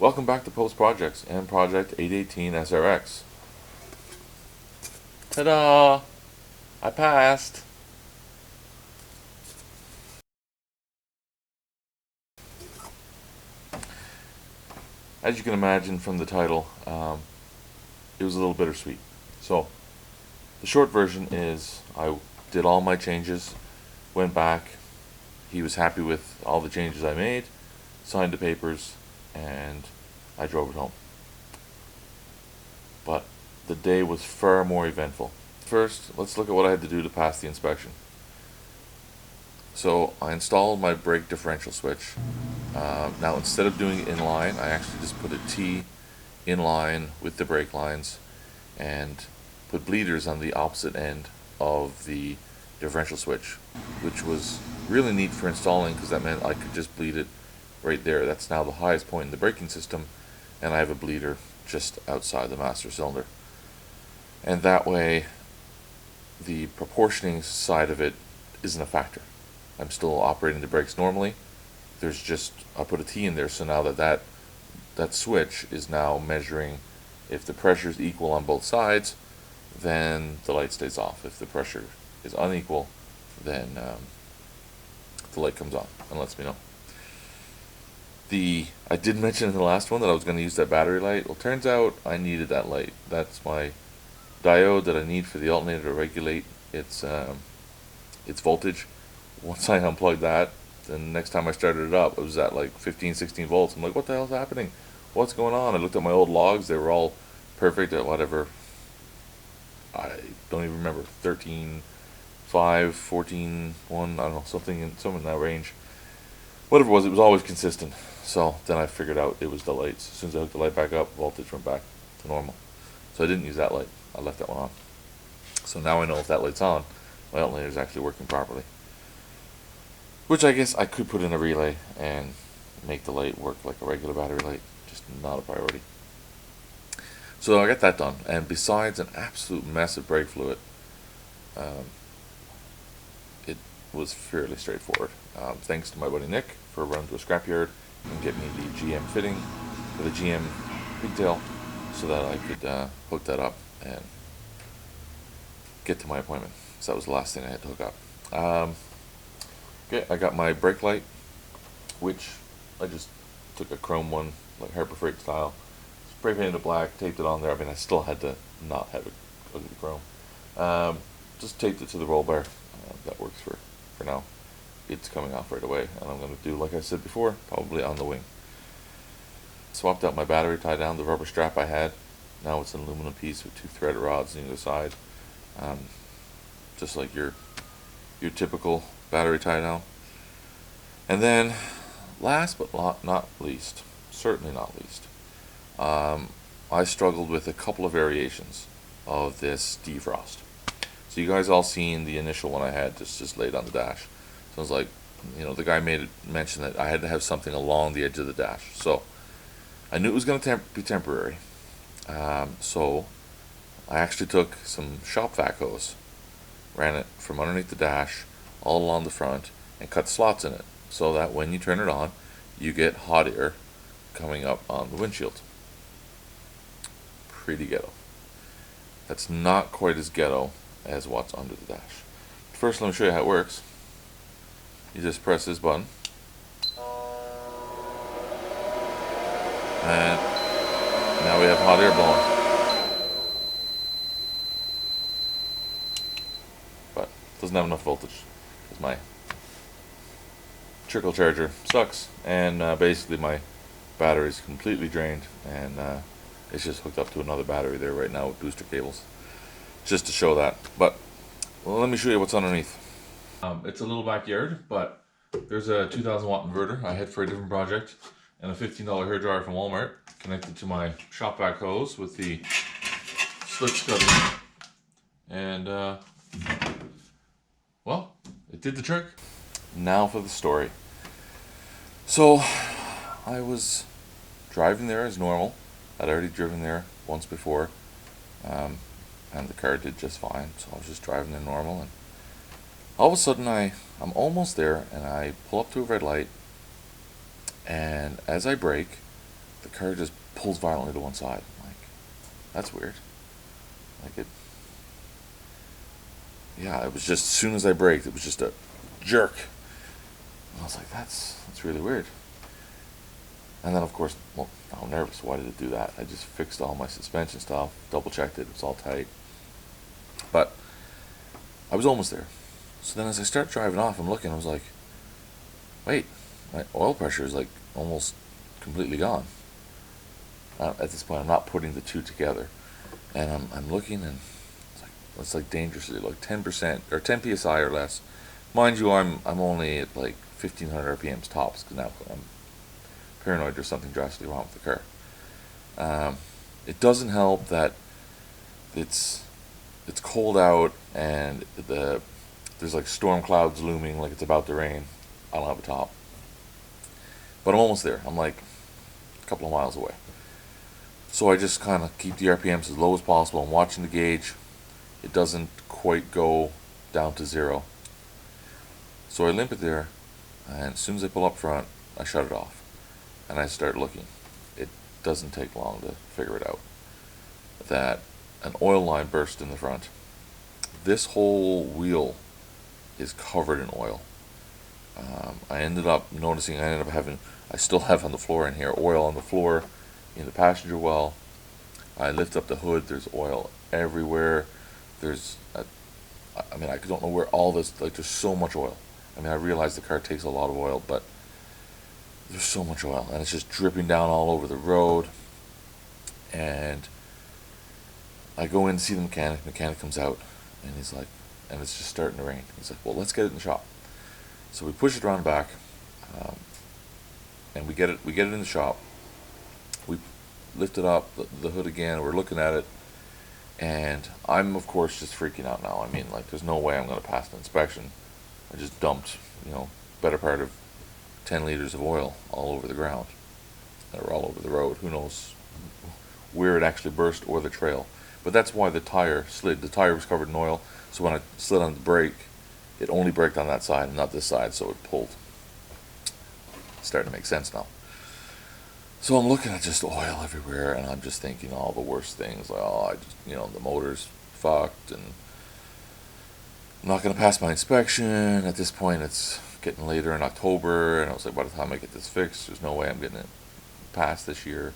Welcome back to Post Projects and Project 818 SRX. Ta-da! I passed! As you can imagine from the title, it was a little bittersweet. So, the short version is I did all my changes, went back, he was happy with all the changes I made, signed the papers, and I drove it home. But the day was far more eventful. First, let's look at what I had to do to pass the inspection. So I installed my brake differential switch. Now instead of doing it in line, I actually just put a T in line with the brake lines and put bleeders on the opposite end of the differential switch, which was really neat for installing because that meant I could just bleed it right there. That's now the highest point in the braking system, and I have a bleeder just outside the master cylinder. And that way the proportioning side of it isn't a factor. I'm still operating the brakes normally. There's just, I put a T in there, so now that switch is now measuring if the pressure is equal on both sides, then the light stays off. If the pressure is unequal, then the light comes on and lets me know. I did mention in the last one that I was going to use that battery light. Well, turns out I needed that light. That's my diode that I need for the alternator to regulate its voltage. Once I unplugged that, then next time I started it up, it was at like 15, 16 volts. I'm like, what the hell's happening? What's going on? I looked at my old logs. They were all perfect at whatever. I don't even remember. 13.5, 14.1, I don't know, something in that range. Whatever it was always consistent. So then I figured out it was the lights. As soon as I hooked the light back up, voltage went back to normal. So I didn't use that light. I left that one on. So now I know if that light's on, my alternator is actually working properly. Which I guess I could put in a relay and make the light work like a regular battery light. Just not a priority. So I got that done. And besides an absolute mess of brake fluid, it was fairly straightforward. Thanks to my buddy Nick for running to a scrapyard and get me the GM fitting for the GM pigtail so that I could hook that up and get to my appointment. So that was the last thing I had to hook up. Okay, I got my brake light, which I just took a chrome one, like Harbor Freight style, spray painted it black, taped it on there. I mean, I still had to not have it ugly chrome. Just taped it to the roll bar. That works for now. It's coming off right away, and I'm going to do, like I said before, probably on the wing. Swapped out my battery tie down, the rubber strap I had. Now it's an aluminum piece with two threaded rods on either side. Just like your typical battery tie down. And then, last but not least, certainly not least, I struggled with a couple of variations of this defrost. So you guys all seen the initial one I had just laid on the dash. So I was like, the guy mention that I had to have something along the edge of the dash. So I knew it was going to be temporary. So I actually took some shop vac hose, ran it from underneath the dash all along the front, and cut slots in it so that when you turn it on, you get hot air coming up on the windshield. Pretty ghetto. That's not quite as ghetto as what's under the dash. First, let me show you how it works. You just press this button, and now we have hot air blowing. But it doesn't have enough voltage because my trickle charger sucks, and basically my battery is completely drained, and it's just hooked up to another battery there right now with booster cables, just to show that. But let me show you what's underneath. It's a little backyard, but there's a 2000 watt inverter I had for a different project, and a $15 hairdryer from Walmart connected to my shop vac hose with the slip scuttle, and well, it did the trick. Now for the story. So I was driving there as normal. I'd already driven there once before, and the car did just fine. So I was just driving there normal, and all of a sudden I'm almost there, and I pull up to a red light, and as I brake, the car just pulls violently to one side. I'm like, that's weird. Like it, yeah, it was just, as soon as I braked, it was just a jerk. And I was like, that's really weird. And then, of course, well, I'm nervous. Why did it do that? I just fixed all my suspension stuff, double checked it, it was all tight. But I was almost there. So then as I start driving off, I'm looking, I was like, wait, my oil pressure is like almost completely gone. At this point, I'm not putting the two together. And I'm looking, and it's like dangerously, like 10% or 10 psi or less. Mind you, I'm only at like 1500 RPMs tops, because now I'm paranoid there's something drastically wrong with the car. It doesn't help that it's cold out, and there's like storm clouds looming, like it's about to rain. I don't have a top, but I'm almost there. I'm like a couple of miles away. So I just kind of keep the RPMs as low as possible. I'm watching the gauge. It doesn't quite go down to 0. So I limp it there, and as soon as I pull up front, I shut it off. And I start looking. It doesn't take long to figure it out. That an oil line burst in the front. This whole wheel is covered in oil. I ended up having, I still have on the floor in here, oil on the floor, in the passenger well. I lift up the hood, there's oil everywhere. I don't know where all this, like, there's so much oil. I mean, I realize the car takes a lot of oil, but there's so much oil, and it's just dripping down all over the road. And I go in to see the mechanic. Mechanic comes out, and he's like, and it's just starting to rain. He's like, well, let's get it in the shop. So we push it around back, and we get it in the shop. We lift it up, the hood again. We're looking at it, and I'm, of course, just freaking out now. I mean, like, there's no way I'm going to pass the inspection. I just dumped, better part of 10 liters of oil all over the ground, or all over the road. Who knows where it actually burst, or the trail. But that's why the tire slid. The tire was covered in oil, so when I slid on the brake, it only braked on that side and not this side, so it pulled. It's starting to make sense now. So I'm looking at just oil everywhere, and I'm just thinking all the worst things. Like, the motor's fucked, and I'm not going to pass my inspection. At this point, it's getting later in October, and I was like, by the time I get this fixed, there's no way I'm getting it passed this year.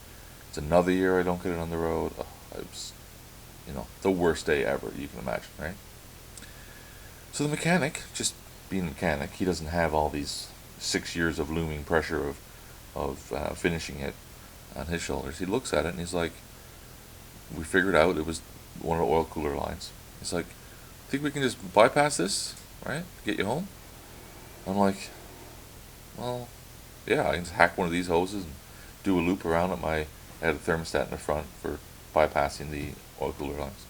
It's another year I don't get it on the road. It was, the worst day ever you can imagine, right? So the mechanic, just being a mechanic, he doesn't have all these 6 years of looming pressure of finishing it on his shoulders. He looks at it and he's like, we figured out it was one of the oil cooler lines. He's like, think we can just bypass this, right, to get you home? I'm like, well, yeah, I can just hack one of these hoses and do a loop around it. I had a thermostat in the front for bypassing the oil cooler lines.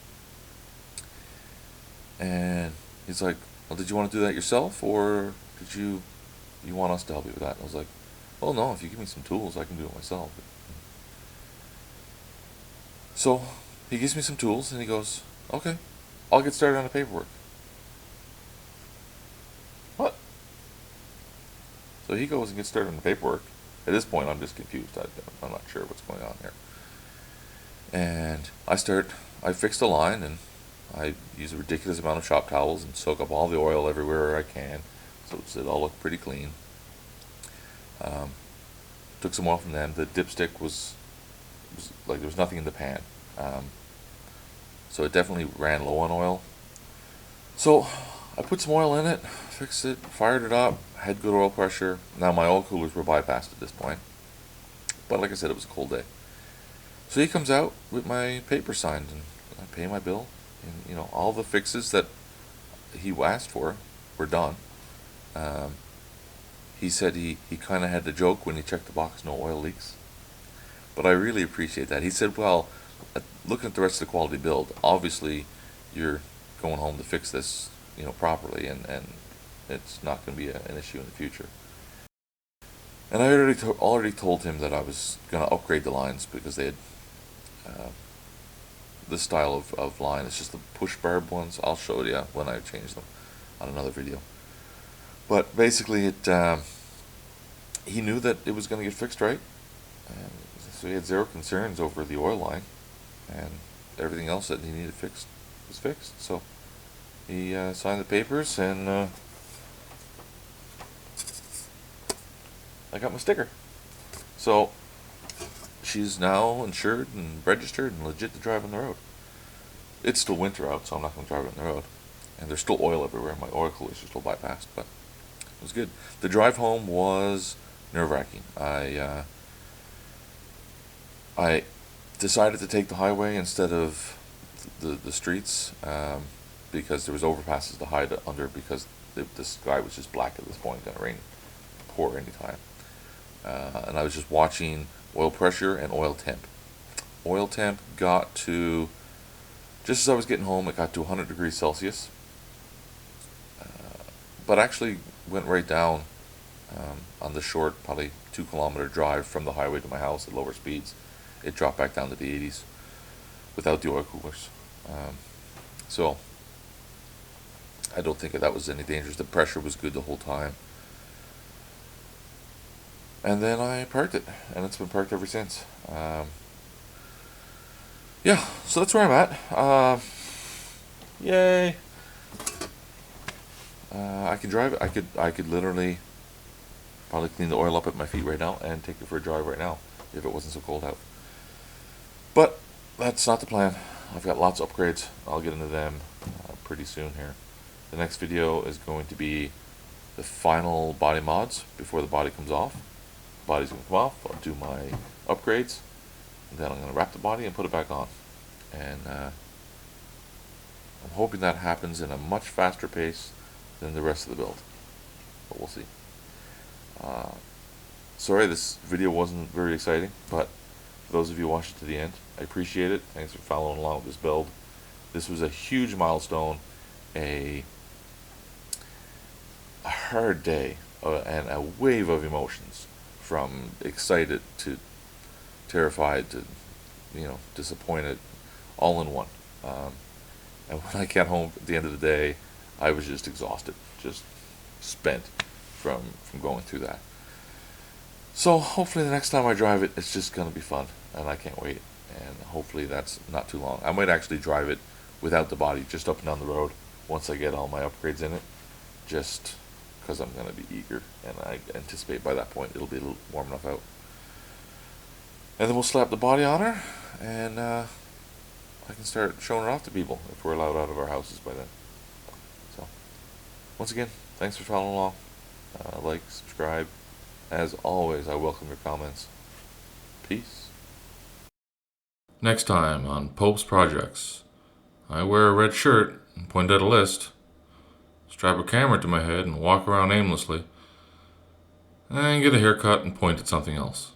And he's like, well, did you want to do that yourself, or did you want us to help you with that? And I was like, well, no, if you give me some tools, I can do it myself. So he gives me some tools, and he goes, okay, I'll get started on the paperwork. What? So he goes and gets started on the paperwork. At this point, I'm just confused. I'm not sure what's going on here. And I fix the line, and I use a ridiculous amount of shop towels and soak up all the oil everywhere I can, so it all looked pretty clean. Took some oil from them. The dipstick was like, there was nothing in the pan, so it definitely ran low on oil. So I put some oil in it, fixed it, fired it up, had good oil pressure. Now my oil coolers were bypassed at this point, but like I said, it was a cold day. So he comes out with my paper signed, and I pay my bill, and all the fixes that he asked for were done. He said he kind of had to joke when he checked the box, no oil leaks, but I really appreciate that. He said, well, looking at the rest of the quality build, obviously you're going home to fix this properly, and it's not going to be an issue in the future. And I already told him that I was going to upgrade the lines, because they had this style of line. It's just the push barb ones. I'll show you when I change them on another video. But basically, he knew that it was going to get fixed right. And So he had zero concerns over the oil line, and everything else that he needed fixed was fixed. So he signed the papers, and I got my sticker. So she's now insured and registered and legit to drive on the road. It's still winter out, so I'm not going to drive it on the road. And there's still oil everywhere. My oil coolers are still bypassed, but it was good. The drive home was nerve-wracking. I decided to take the highway instead of the streets, because there was overpasses to hide under, because the sky was just black at this point, going to rain, pour anytime. And I was just watching oil pressure and oil temp. Oil temp got to, just as I was getting home, it got to 100 degrees Celsius. But actually went right down on the short, probably 2 kilometer drive from the highway to my house at lower speeds. It dropped back down to the 80s without the oil coolers. So I don't think that was any dangerous. The pressure was good the whole time. And then I parked it, and it's been parked ever since. Yeah, so that's where I'm at. Yay! I can drive it. I could literally probably clean the oil up at my feet right now and take it for a drive right now if it wasn't so cold out. But that's not the plan. I've got lots of upgrades. I'll get into them pretty soon here. The next video is going to be the final body mods before the body comes off. The body's going to come off. I'll do my upgrades. And then I'm going to wrap the body and put it back on. And I'm hoping that happens in a much faster pace than the rest of the build. But we'll see. Sorry this video wasn't very exciting, but for those of you who watched it to the end, I appreciate it. Thanks for following along with this build. This was a huge milestone, a hard day, and a wave of emotions, from excited to terrified to, disappointed, all in one. And when I got home at the end of the day, I was just exhausted, just spent from going through that. So hopefully the next time I drive it, it's just going to be fun, and I can't wait. And hopefully that's not too long. I might actually drive it without the body, just up and down the road, once I get all my upgrades in it, just because I'm going to be eager, and I anticipate by that point it'll be a little warm enough out. And then we'll slap the body on her, and I can start showing her off to people if we're allowed out of our houses by then. So, once again, thanks for following along. Like, subscribe. As always, I welcome your comments. Peace. Next time on Pope's Projects, I wear a red shirt and point at a list, strap a camera to my head and walk around aimlessly, and get a haircut and point at something else.